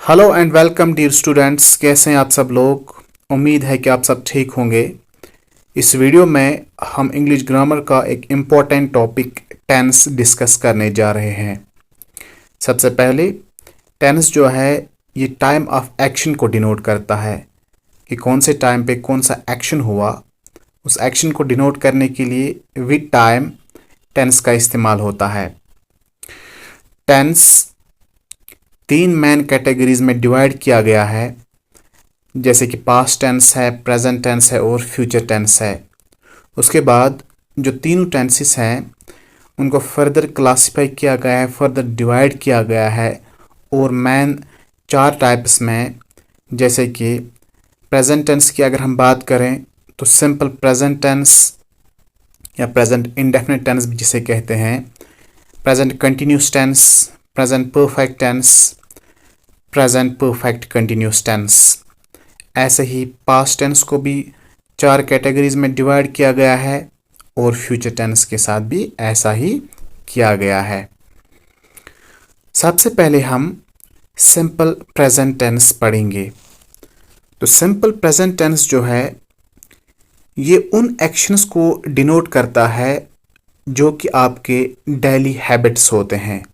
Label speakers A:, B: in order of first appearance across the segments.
A: Hello and welcome dear students. कैसे हैं आप सब लोग। उम्मीद है कि आप सब ठीक होंगे। इस वीडियो में हम इंग्लिश ग्रामर का एक इम्पॉर्टेंट टॉपिक टेंस डिस्कस करने जा रहे हैं। सबसे पहले टेंस जो है ये टाइम ऑफ एक्शन को डिनोट करता है कि कौन से टाइम पे कौन सा एक्शन हुआ। उस एक्शन को डिनोट करने के लिए विद टाइम टेंस का इस्तेमाल होता है। टेंस तीन मेन कैटेगरीज में डिवाइड किया गया है, जैसे कि पास्ट टेंस है, प्रेजेंट टेंस है और फ्यूचर टेंस है। उसके बाद जो तीनों टेंसेस हैं उनको फर्दर क्लासिफाई किया गया है, फर्दर डिवाइड किया गया है और मेन चार टाइप्स में। जैसे कि प्रेजेंट टेंस की अगर हम बात करें तो सिंपल प्रेजेंट टेंस या प्रेजेंट इंडेफिनिट टेंस भी जिसे कहते हैं, present continuous tense, present perfect tense, present perfect continuous tense. ऐसे ही पास्ट टेंस को भी चार कैटेगरीज में डिवाइड किया गया है और फ्यूचर टेंस के साथ भी ऐसा ही किया गया है। सबसे पहले हम सिंपल प्रेजेंट टेंस पढ़ेंगे। तो सिंपल प्रेजेंट टेंस जो है ये उन एक्शंस को डिनोट करता है जो कि आपके डेली हैबिट्स होते हैं।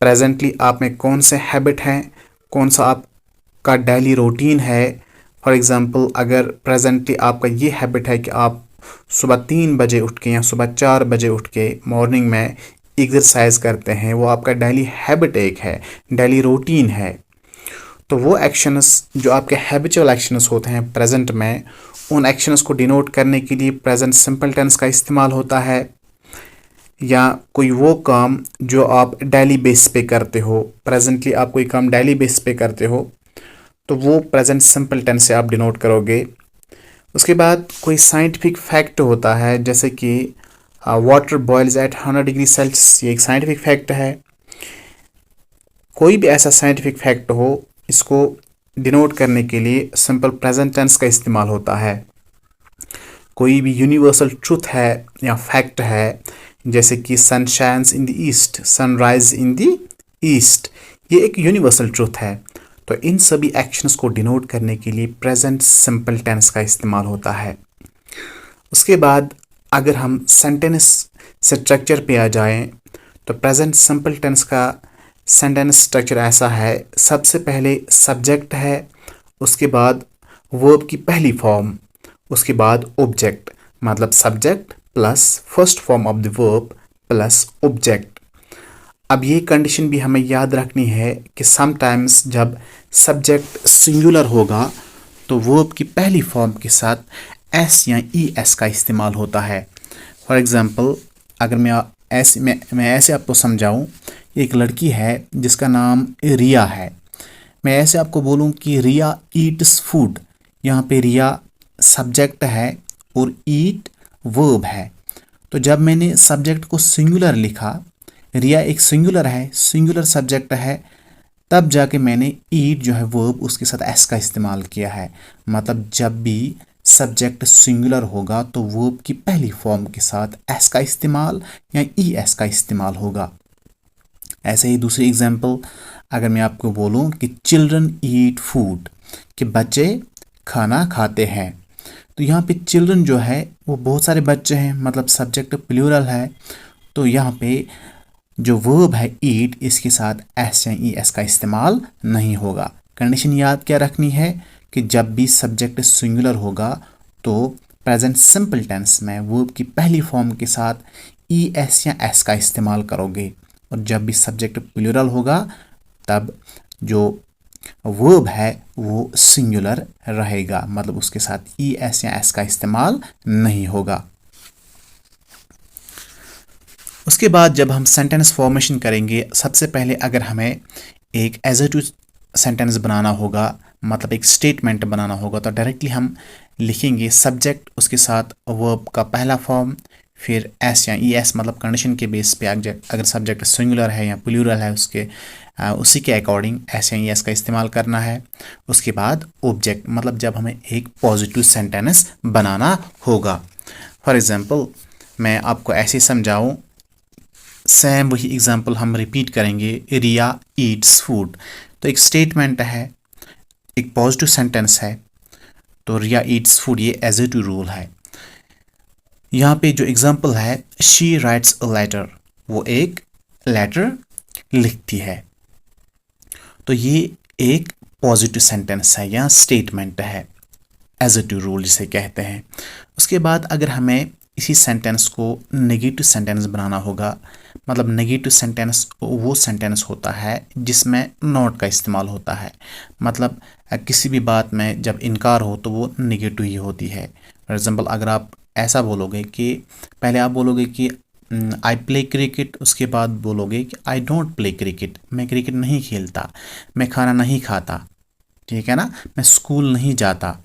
A: प्रेजेंटली आप में कौन से हैबिट हैं, कौन सा आपका डेली रूटीन है। फॉर एग्ज़ाम्पल अगर प्रेजेंटली आपका ये हैबिट है कि आप सुबह 3 बजे उठ के या सुबह 4 बजे उठ के मॉर्निंग में एक्सरसाइज करते हैं, वो आपका डेली हैबिट एक है, डेली रूटीन है। तो वो एक्शंस जो आपके हैबिचुअल एक्शंस होते हैं प्रेजेंट में, उन एक्शंस को डिनोट करने के लिए प्रेजेंट सिंपल टेंस का इस्तेमाल होता है। या कोई वो काम जो आप डेली बेस पे करते हो, प्रेजेंटली आप कोई काम डेली बेस पे करते हो तो वो प्रेजेंट सिंपल टेंस से आप डिनोट करोगे। उसके बाद कोई साइंटिफिक फैक्ट होता है, जैसे कि water boils at 100 degree Celsius, ये एक साइंटिफिक फैक्ट है। कोई भी ऐसा साइंटिफिक फैक्ट हो, इसको डिनोट करने के लिए सिंपल प्रेजेंट टेंस का इस्तेमाल होता है। कोई भी यूनिवर्सल ट्रूथ है या फैक्ट है, जैसे कि sun shines in the east, sunrise in the east, ये एक यूनिवर्सल ट्रूथ है। तो इन सभी एक्शंस को डिनोट करने के लिए प्रेजेंट सिंपल टेंस का इस्तेमाल होता है। उसके बाद अगर हम सेंटेंस स्ट्रक्चर पे आ जाएं तो प्रेजेंट सिंपल टेंस का सेंटेंस स्ट्रक्चर ऐसा है, सबसे पहले सब्जेक्ट है, उसके बाद वर्ब की पहली फॉर्म, उसके बाद ऑब्जेक्ट, मतलब subject plus first form of the verb plus object. अब ये कंडीशन भी हमें याद रखनी है कि समटाइम्स जब सब्जेक्ट सिंगुलर होगा तो वर्ब की पहली फॉर्म के साथ एस या ई एस का इस्तेमाल होता है। फॉर एग्ज़ाम्पल अगर मैं ऐसे आपको समझाऊं, एक लड़की है जिसका नाम रिया है। मैं ऐसे आपको बोलूं कि रिया ईट्स फूड, यहाँ पे रिया सब्जेक्ट है और ईट वर्ब है। तो जब मैंने सब्जेक्ट को सिंगुलर लिखा, रिया एक सिंगुलर है, सिंगुलर सब्जेक्ट है, तब जाके मैंने ईट जो है वर्ब उसके साथ एस का इस्तेमाल किया है। मतलब जब भी सब्जेक्ट सिंगुलर होगा तो वर्ब की पहली फॉर्म के साथ एस का इस्तेमाल या ई एस का इस्तेमाल होगा। ऐसे ही दूसरी एग्जांपल अगर मैं आपको बोलूं कि चिल्ड्रन ईट फूड, कि बच्चे खाना खाते हैं, तो यहाँ पे चिल्ड्रन जो है वो बहुत सारे बच्चे हैं, मतलब सब्जेक्ट प्लूरल है। तो यहाँ पे जो वर्ब है ईट, इसके साथ एस या ई एस का इस्तेमाल नहीं होगा। कंडीशन याद क्या रखनी है कि जब भी सब्जेक्ट सिंगुलर होगा तो प्रेजेंट सिंपल टेंस में वर्ब की पहली फॉर्म के साथ ई एस या एस का इस्तेमाल करोगे, और जब भी सब्जेक्ट प्लूरल होगा तब जो वर्ब है वो सिंगुलर रहेगा, मतलब उसके साथ ई एस या एस का इस्तेमाल नहीं होगा। उसके बाद जब हम सेंटेंस फॉर्मेशन करेंगे, सबसे पहले अगर हमें एक एडजेक्टिव सेंटेंस बनाना होगा, मतलब एक स्टेटमेंट बनाना होगा, तो डायरेक्टली हम लिखेंगे सब्जेक्ट, उसके साथ वर्ब का पहला फॉर्म, फिर एस या ई एस, मतलब कंडीशन के बेस पे अगर सब्जेक्ट सिंगुलर है या प्लूरल है उसी के अकॉर्डिंग एस या ई एस का इस्तेमाल करना है। उसके बाद ऑब्जेक्ट, मतलब जब हमें एक पॉजिटिव सेंटेंस बनाना होगा। फॉर एग्जांपल मैं आपको ऐसे समझाऊं, सेम वही एग्जांपल हम रिपीट करेंगे, रिया ईट्स फूड। तो एक स्टेटमेंट है, एक पॉजिटिव सेंटेंस है, तो रिया ईट्स फूड ये एडजेक्टिव रूल है। यहाँ पे जो एग्जांपल है, शी राइट्स अ लेटर, वो एक लेटर लिखती है, तो ये एक पॉजिटिव सेंटेंस है या स्टेटमेंट है, एडजेक्टिव रूल जिसे कहते हैं। उसके बाद अगर हमें इसी सेंटेंस को नेगेटिव सेंटेंस बनाना होगा, मतलब नेगेटिव सेंटेंस वो सेंटेंस होता है जिसमें नॉट का इस्तेमाल होता है, मतलब किसी भी बात में जब इनकार हो तो वो नेगेटिव ही होती है। फॉर एग्जांपल अगर आप ऐसा बोलोगे कि पहले आप बोलोगे कि आई प्ले क्रिकेट, उसके बाद बोलोगे कि आई डोंट प्ले क्रिकेट, मैं क्रिकेट नहीं खेलता, मैं खाना नहीं खाता, ठीक है ना, मैं स्कूल नहीं जाता,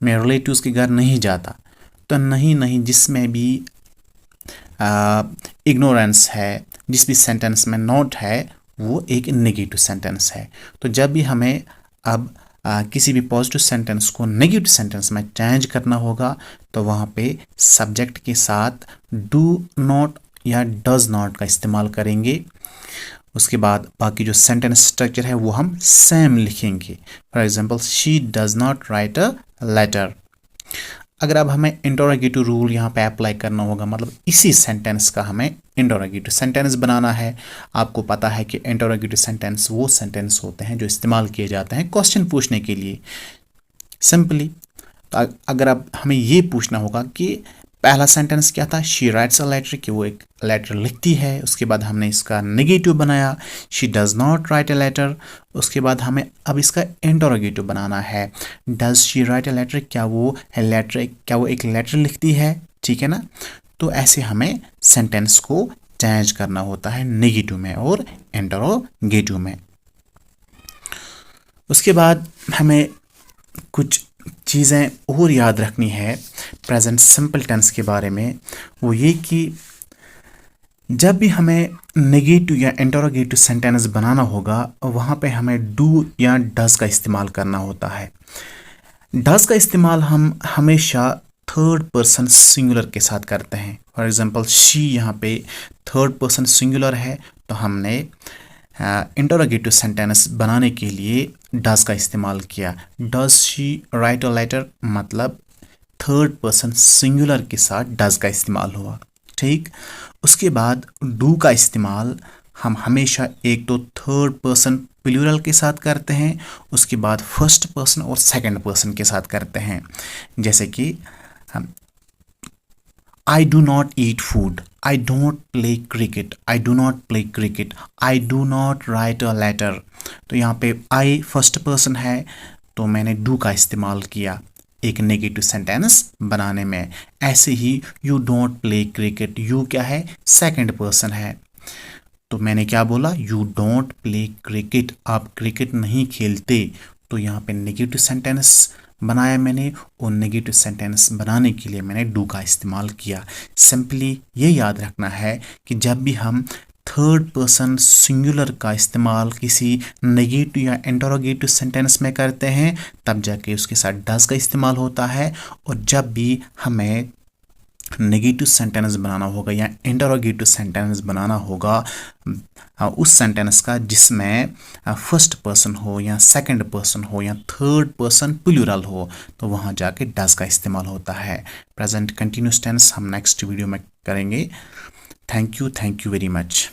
A: मैं रिलेटिव्स के घर नहीं जाता, तो नहीं नहीं जिसमें भी इग्नोरेंस है, जिस भी सेंटेंस में नॉट है, वो एक नेगेटिव सेंटेंस है। तो जब भी हमें अब किसी भी पॉजिटिव सेंटेंस को नेगेटिव सेंटेंस में चेंज करना होगा तो वहाँ पे सब्जेक्ट के साथ डू नॉट या डज नॉट का इस्तेमाल करेंगे। उसके बाद बाकी जो सेंटेंस स्ट्रक्चर है वो हम सेम लिखेंगे। For example she does not write a letter. अगर अब हमें इंटरोगेटिव रूल यहाँ पे अप्लाई करना होगा, मतलब इसी सेंटेंस का हमें इंटरोगेटिव सेंटेंस बनाना है। आपको पता है कि इंटरोगेटिव सेंटेंस वो सेंटेंस होते हैं जो इस्तेमाल किए जाते हैं क्वेश्चन पूछने के लिए सिंपली। तो अगर अब हमें ये पूछना होगा कि पहला सेंटेंस क्या था, शी राइट्स अ लेटर, कि वो एक लेटर लिखती है, उसके बाद हमने इसका नेगेटिव बनाया she does not write a letter. उसके बाद हमें अब इसका इंटरोगेटिव बनाना है, does she write a letter, क्या वो एक लेटर लिखती है, ठीक है ना। तो ऐसे हमें सेंटेंस को चेंज करना होता है नेगेटिव में और इंटरोगेटिव में। उसके बाद हमें कुछ चीज़ें और याद रखनी है प्रेजेंट सिंपल टेंस के बारे में, वो ये कि जब भी हमें नेगेटिव या इंटरोगेटिव सेंटेंस बनाना होगा वहाँ पे हमें डू या डज का इस्तेमाल करना होता है। डज का इस्तेमाल हम हमेशा थर्ड पर्सन सिंगुलर के साथ करते हैं। फॉर एग्जांपल शी यहाँ पे थर्ड पर्सन सिंगुलर है, तो हमने इंटरोगेटिव सेंटेंस बनाने के लिए डज का इस्तेमाल किया। Does she write a letter, मतलब थर्ड पर्सन सिंगुलर के साथ डज का इस्तेमाल हुआ, ठीक। उसके बाद डू का इस्तेमाल हम हमेशा एक तो थर्ड पर्सन प्लूरल के साथ करते हैं, उसके बाद फर्स्ट पर्सन और सेकंड पर्सन के साथ करते हैं। जैसे कि हम I do not eat food, I don't play cricket, I do not play cricket, I do not write a letter। तो यहाँ पे I फर्स्ट पर्सन है तो मैंने do का इस्तेमाल किया एक नेगेटिव सेंटेंस बनाने में। ऐसे ही you don't play cricket, you क्या है, सेकंड पर्सन है, तो मैंने क्या बोला, you don't play cricket, आप क्रिकेट नहीं खेलते। तो यहाँ पे नेगेटिव सेंटेंस बनाया मैंने, और नेगेटिव सेंटेंस बनाने के लिए मैंने डू का इस्तेमाल किया। सिंपली ये याद रखना है कि जब भी हम थर्ड पर्सन सिंगुलर का इस्तेमाल किसी नेगेटिव या इंटरोगेटिव सेंटेंस में करते हैं तब जाके उसके साथ डज का इस्तेमाल होता है। और जब भी हमें नेगेटिव सेंटेंस बनाना होगा या इंटरोगेटिव सेंटेंस बनाना होगा उस सेंटेंस का जिसमें फर्स्ट पर्सन हो या सेकंड पर्सन हो या थर्ड पर्सन प्लूरल हो, तो वहाँ जाके डज का इस्तेमाल होता है। प्रेजेंट कंटिन्यूस टेंस हम नेक्स्ट वीडियो में करेंगे। Thank you very much.